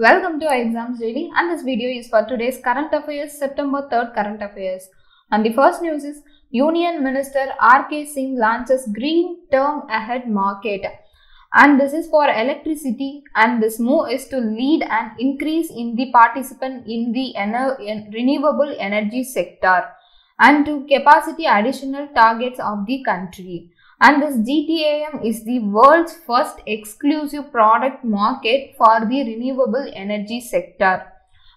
Welcome to Exams Daily, and this video is for today's current affairs, September 3rd current affairs. And the first news is Union Minister R.K. Singh launches Green Term Ahead Market. And this is for electricity, and this move is to lead an increase in the participant in the renewable energy sector and to capacity additional targets of the country. And this GTAM is the world's first exclusive product market for the renewable energy sector.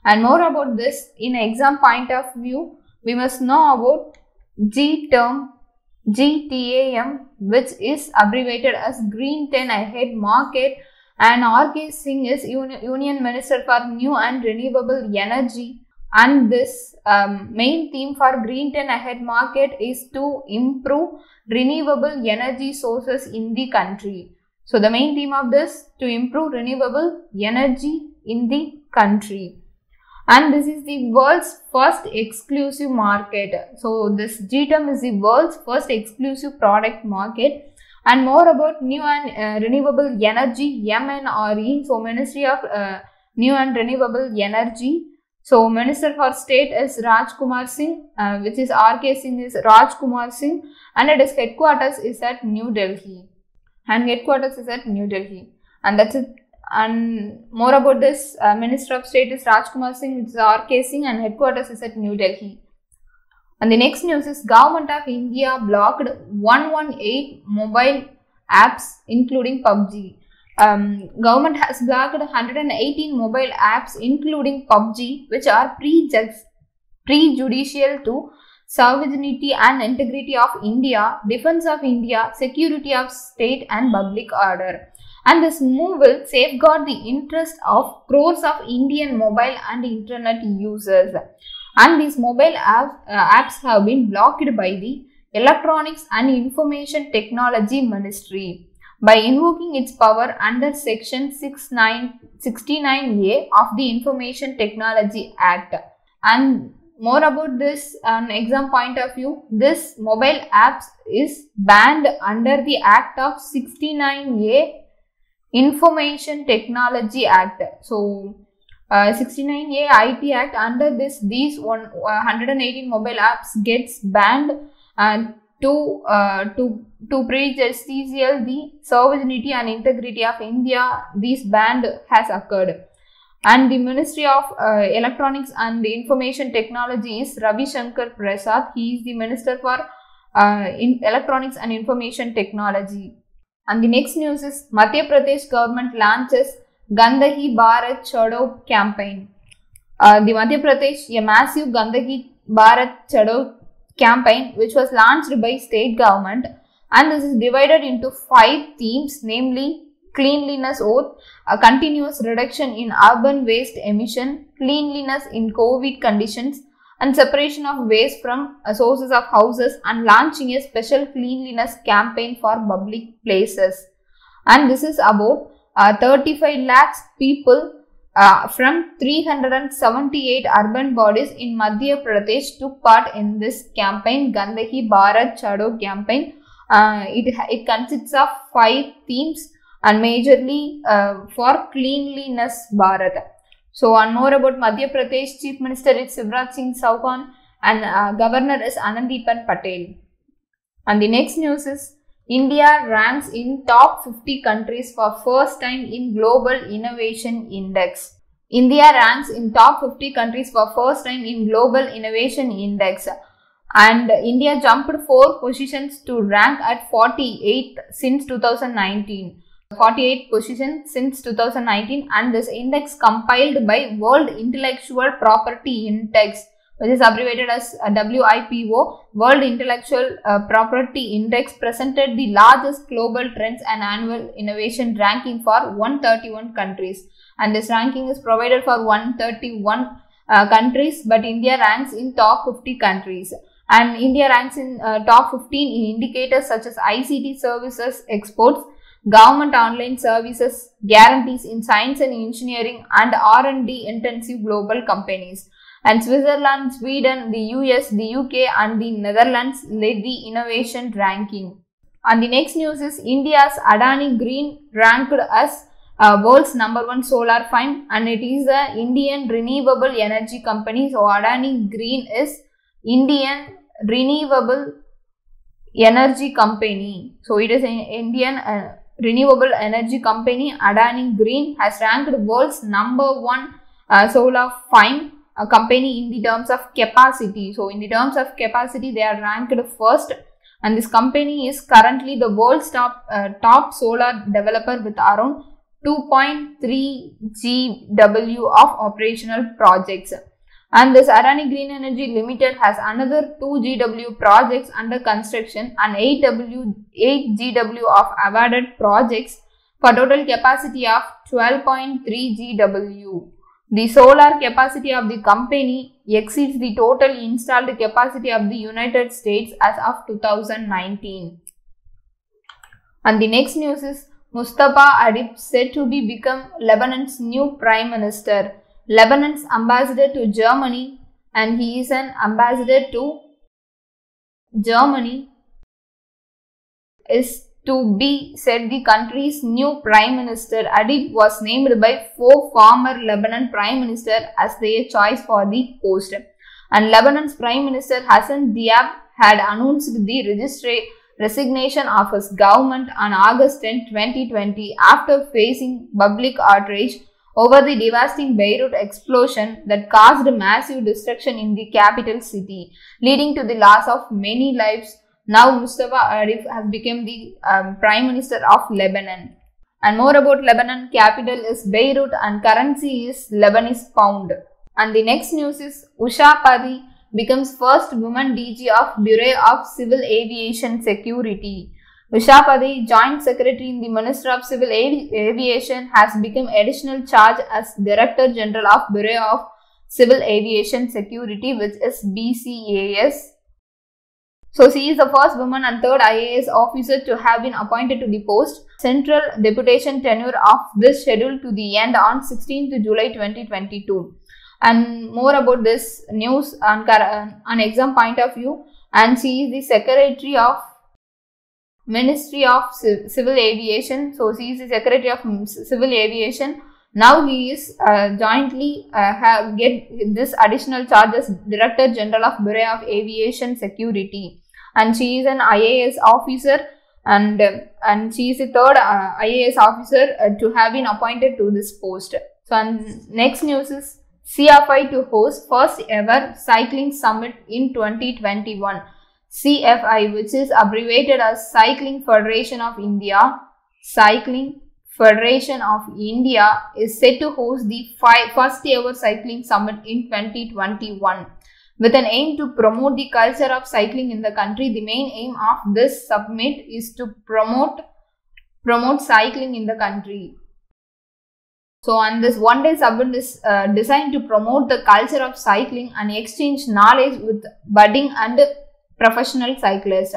And more about this in exam point of view, we must know about GTAM, which is abbreviated as Green 10 Ahead Market, and R.K. Singh is Union Minister for New and Renewable Energy. And this main theme for Green 10 Ahead Market is to improve renewable energy sources in the country. So the main theme of this to improve renewable energy in the country. And this is the world's first exclusive market. So this GTAM is the world's first exclusive product market. And more about New and Renewable Energy, MNRE. So Ministry of New and Renewable Energy. So Minister for State is Rajkumar Singh, which is R.K. Singh is Rajkumar Singh, and its headquarters is at New Delhi. And that's it. And more about this, Minister of State is Rajkumar Singh, which is R.K. Singh, and headquarters is at New Delhi. And the next news is Government of India blocked 118 mobile apps including PUBG. Government has blocked 118 mobile apps including PUBG, which are prejudicial to sovereignty and integrity of India, defense of India, security of state and public order. And this move will safeguard the interest of crores of Indian mobile and internet users. And these mobile apps have been blocked by the Electronics and Information Technology Ministry by invoking its power under Section 69A of the Information Technology Act. And more about this exam point of view, this mobile apps is banned under the Act of 69A Information Technology Act. So 69A IT Act, under this these 118 mobile apps gets banned and to prejudicial the sovereignty and integrity of India. This ban has occurred. And the Ministry of Electronics and Information Technology is Ravi Shankar Prasad. He is the Minister for Electronics and Information Technology. And the next news is Madhya Pradesh government launches Gandagi Bharat Chado campaign. The Madhya Pradesh, a massive Gandagi Bharat Chado campaign which was launched by state government, and this is divided into 5 themes, namely cleanliness oath, a continuous reduction in urban waste emission, cleanliness in COVID conditions, and separation of waste from sources of houses, and launching a special cleanliness campaign for public places. And this is about 35 lakhs people from 378 urban bodies in Madhya Pradesh took part in this campaign, Gandagi Bharat Chado campaign. It consists of 5 themes and majorly for cleanliness Bharat. So, and more about Madhya Pradesh, Chief Minister is Shivraj Singh Chauhan, and Governor is Anandiben Patel. And the next news is India ranks in top 50 countries for first time in Global Innovation Index. India ranks in top 50 countries for first time in Global Innovation Index. And India jumped 4 positions to rank at 48th since 2019. 48 positions since 2019, and this index compiled by World Intellectual Property Index, which is abbreviated as WIPO, World Intellectual Property Index, presented the largest global trends and annual innovation ranking for 131 countries. And this ranking is provided for 131 countries, but India ranks in top 50 countries. And India ranks in top 15 in indicators such as ICT services exports, government online services, guarantees in science and engineering, and R&D intensive global companies. And Switzerland, Sweden, the US, the UK, and the Netherlands led the innovation ranking. And the next news is India's Adani Green ranked as world's #1 solar farm, and it is the Indian renewable energy company. So Adani Green is Indian renewable energy company. So it is an Indian renewable energy company. Adani Green has ranked world's #1 solar farm company in the terms of capacity. So in the terms of capacity, they are ranked first, and this company is currently the world's top solar developer with around 2.3 GW of operational projects. And this Adani Green Energy Limited has another 2 GW projects under construction and 8 GW of awarded projects for total capacity of 12.3 GW. The solar capacity of the company exceeds the total installed capacity of the United States as of 2019. And the next news is Mustafa Adib said to become Lebanon's new Prime Minister. Lebanon's ambassador to Germany, and he is an ambassador to Germany, is to be said the country's new Prime Minister. Adib was named by 4 former Lebanon Prime Ministers as their choice for the post. And Lebanon's Prime Minister Hassan Diab had announced the resignation of his government on August 10, 2020 after facing public outrage over the devastating Beirut explosion that caused massive destruction in the capital city, leading to the loss of many lives. Now Mustafa Adib has become the Prime Minister of Lebanon. And more about Lebanon, capital is Beirut and currency is Lebanese pound. And the next news is Usha Padi becomes first woman DG of Bureau of Civil Aviation Security. Usha Padi, Joint Secretary in the Ministry of Civil Aviation, has become additional charge as Director General of Bureau of Civil Aviation Security, which is BCAS. So she is the first woman and third IAS officer to have been appointed to the post. Central deputation tenure of this scheduled to the end on 16th July 2022. And more about this news on exam point of view, and she is the Secretary of Ministry of Civil Aviation. So she is the Secretary of Civil Aviation. Now he is jointly get this additional charge as Director General of Bureau of Aviation Security, and she is an IAS officer, and she is the third IAS officer to have been appointed to this post. So next news is CFI to host first ever cycling summit in 2021. CFI, which is abbreviated as Cycling Federation of India, Cycling Federation of India, is set to host the first ever cycling summit in 2021 with an aim to promote the culture of cycling in the country. The main aim of this summit is to promote cycling in the country. So, on this one-day summit is designed to promote the culture of cycling and exchange knowledge with budding and professional cyclists.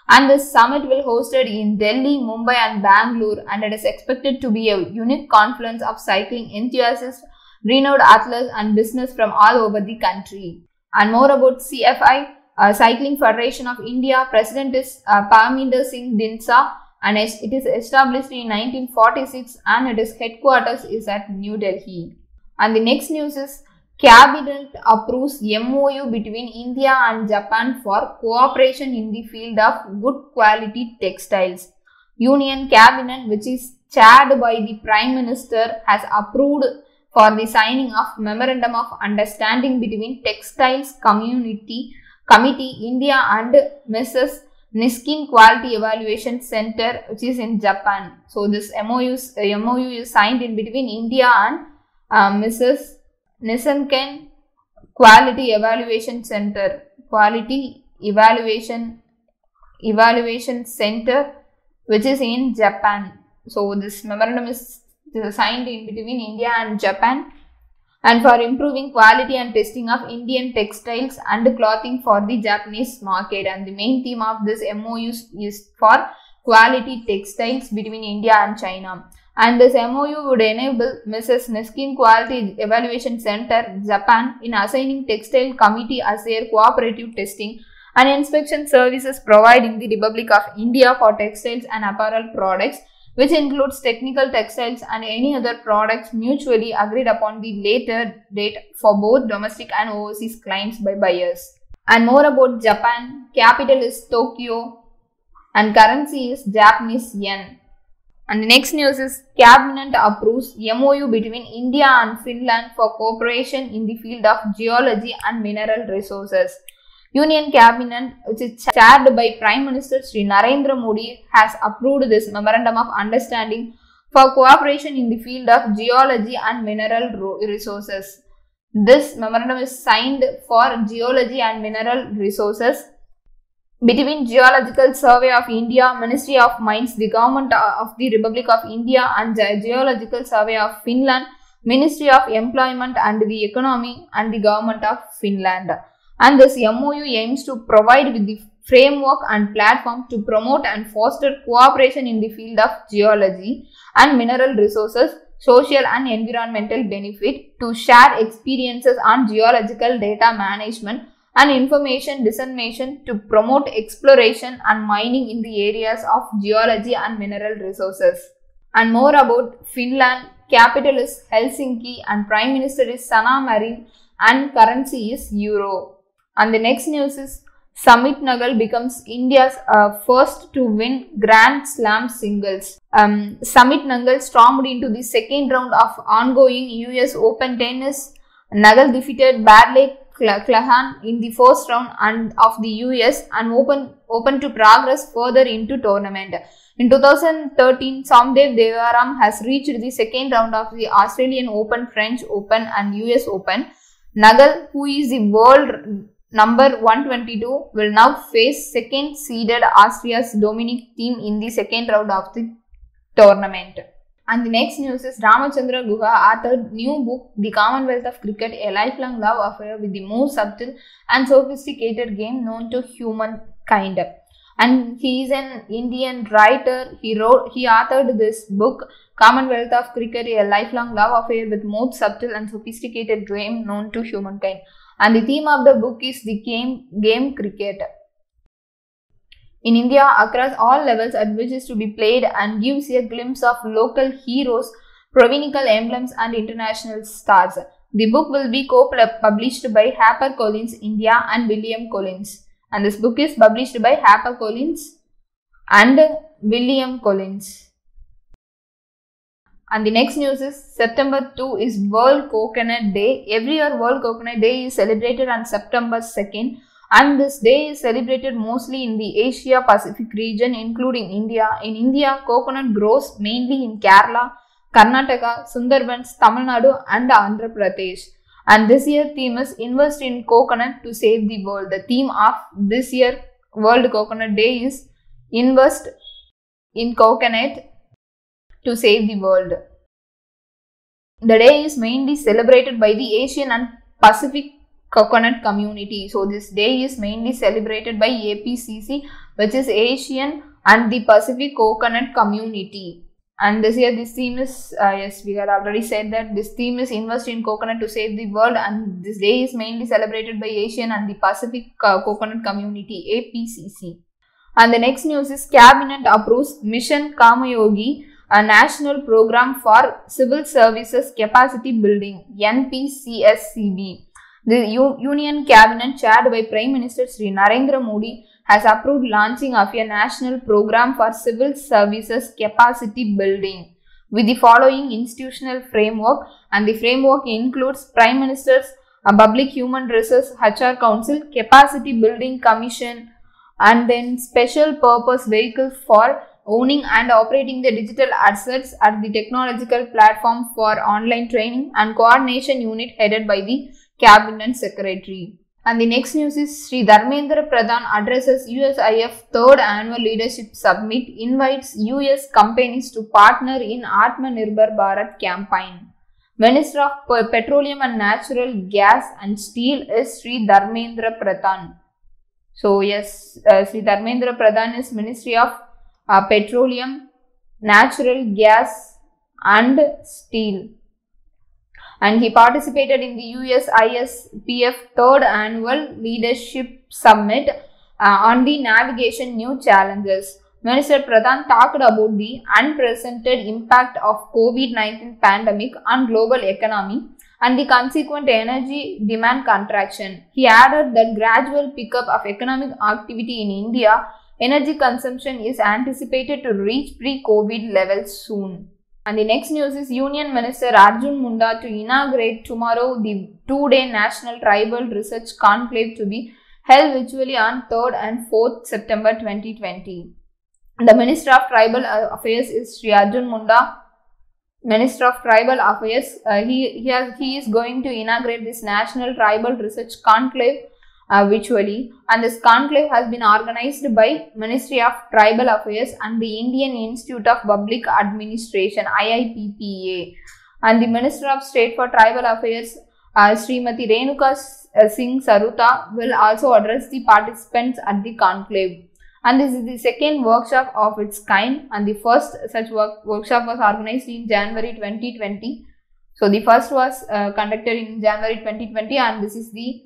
And this summit will hosted in Delhi, Mumbai and Bangalore, and it is expected to be a unique confluence of cycling enthusiasts, renowned athletes and business from all over the country. And more about CFI, Cycling Federation of India, President is Parminder Singh Dinsa, and it is established in 1946 and its headquarters is at New Delhi. And the next news is Cabinet approves MOU between India and Japan for cooperation in the field of good quality textiles. Union Cabinet, which is chaired by the Prime Minister, has approved for the signing of Memorandum of Understanding between Textiles Committee, India and Mrs. Niskin Quality Evaluation Center, which is in Japan. So this MOU is signed in between India and Mrs. Niskin Quality Evaluation Center, which is in Japan. So this memorandum is signed in between India and Japan, and for improving quality and testing of Indian textiles and clothing for the Japanese market. And the main theme of this MOU is for quality textiles between India and China. And this MOU would enable Mrs. Niskin Quality Evaluation Center, Japan, in assigning Textile Committee as their cooperative testing and inspection services providing the Republic of India for textiles and apparel products which includes technical textiles and any other products mutually agreed upon the later date for both domestic and overseas claims by buyers. And more about Japan, capital is Tokyo and currency is Japanese yen. And the next news is Cabinet approves MOU between India and Finland for cooperation in the field of geology and mineral resources. Union Cabinet, which is chaired by Prime Minister Sri Narendra Modi, has approved this Memorandum of Understanding for cooperation in the field of geology and mineral resources. This memorandum is signed for geology and mineral resources between Geological Survey of India, Ministry of Mines, the Government of the Republic of India, and Geological Survey of Finland, Ministry of Employment and the Economy, and the Government of Finland. And this MOU aims to provide with the framework and platform to promote and foster cooperation in the field of geology and mineral resources, social and environmental benefit, to share experiences on geological data management and information dissemination, to promote exploration and mining in the areas of geology and mineral resources. And more about Finland, capital is Helsinki and Prime Minister is Sanna Marin and currency is Euro. And the next news is Sumit Nagal becomes India's first to win Grand Slam singles. Sumit Nagal stormed into the second round of ongoing US Open tennis. Nagal defeated Barley Clahan in the first round of the US and open to progress further into tournament. In 2013, Somdev Devaram has reached the second round of the Australian Open, French Open and US Open. Nagal, who is the world number 122, will now face second seeded Austria's Dominic Thiem in the second round of the tournament. And the next news is Ramachandra Guha authored new book, The Commonwealth of Cricket, a lifelong love affair with the most subtle and sophisticated game known to humankind. And he is an Indian writer. He authored this book, Commonwealth of Cricket, a lifelong love affair with most subtle and sophisticated game known to humankind. And the theme of the book is the game cricket. In India, across all levels at which is to be played, and gives a glimpse of local heroes, provincial emblems and international stars. The book will be co-published by HarperCollins India and William Collins. And this book is published by HarperCollins and William Collins. And the next news is September 2 is World Coconut Day. Every year World Coconut Day is celebrated on September 2nd, and this day is celebrated mostly in the Asia Pacific region including India. In India, coconut grows mainly in Kerala, Karnataka, Sundarbans, Tamil Nadu and Andhra Pradesh. And this year theme is Invest in Coconut to Save the World. The theme of this year World Coconut Day is Invest in Coconut to Save the World. The day is mainly celebrated by the Asian and Pacific coconut community. So this day is mainly celebrated by APCC, which is Asian and the Pacific Coconut Community. And this year this theme is, yes, we had already said that this theme is Invest in Coconut to Save the World, and this day is mainly celebrated by Asian and the Pacific Coconut Community, APCC. And the next news is Cabinet approves Mission Kamayogi, a national program for civil services capacity building, NPCSCB. The Union Cabinet, chaired by Prime Minister Sri Narendra Modi, has approved launching of a national program for civil services capacity building with the following institutional framework, and the framework includes Prime Minister's Public Human Resource HR Council, Capacity Building Commission, and then Special Purpose Vehicles for owning and operating the digital assets at the technological platform for online training and coordination unit headed by the Cabinet Secretary. And the next news is Sri Dharmendra Pradhan addresses USIF 3rd Annual Leadership Summit, invites US companies to partner in Atmanirbhar Bharat campaign. Minister of Petroleum and Natural Gas and Steel is Sri Dharmendra Pradhan. So yes, Sri Dharmendra Pradhan is Ministry of Petroleum, Natural Gas and Steel. And he participated in the USISPF 3rd Annual Leadership Summit on the Navigation New Challenges. Minister Pradhan talked about the unprecedented impact of COVID-19 pandemic on global economy and the consequent energy demand contraction. He added that gradual pickup of economic activity in India, energy consumption is anticipated to reach pre-COVID levels soon. And the next news is Union Minister Arjun Munda to inaugurate tomorrow the 2-day National Tribal Research Conclave to be held virtually on 3rd and 4th September 2020. The Minister of Tribal Affairs is Sri Arjun Munda. Minister of Tribal Affairs, he is going to inaugurate this National Tribal Research Conclave virtually, and this conclave has been organized by Ministry of Tribal Affairs and the Indian Institute of Public Administration IIPPA, and the Minister of State for Tribal Affairs Srimati Renuka Singh Saruta will also address the participants at the conclave. And this is the second workshop of its kind, and the first such workshop was organized in January 2020. So the first was conducted in January 2020, and this is the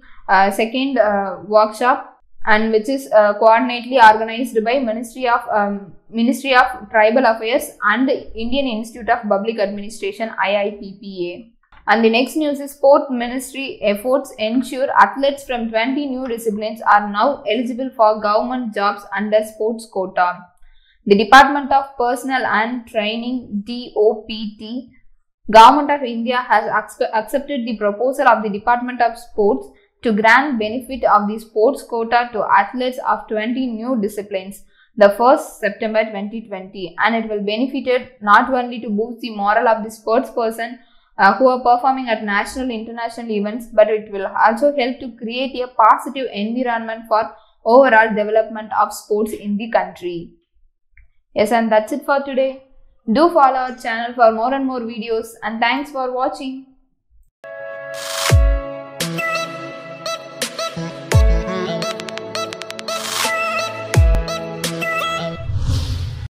second workshop, and which is coordinately organized by Ministry of Tribal Affairs and Indian Institute of Public Administration IIPPA. And the next news is Sport Ministry efforts ensure athletes from 20 new disciplines are now eligible for government jobs under sports quota. The Department of Personnel and Training DOPT, Government of India has accepted the proposal of the Department of Sports to grant benefit of the sports quota to athletes of 20 new disciplines the 1st September 2020, and it will benefit not only to boost the morale of the sports person who are performing at national international events, but it will also help to create a positive environment for overall development of sports in the country. Yes, and that's it for today. Do follow our channel for more and more videos, and thanks for watching.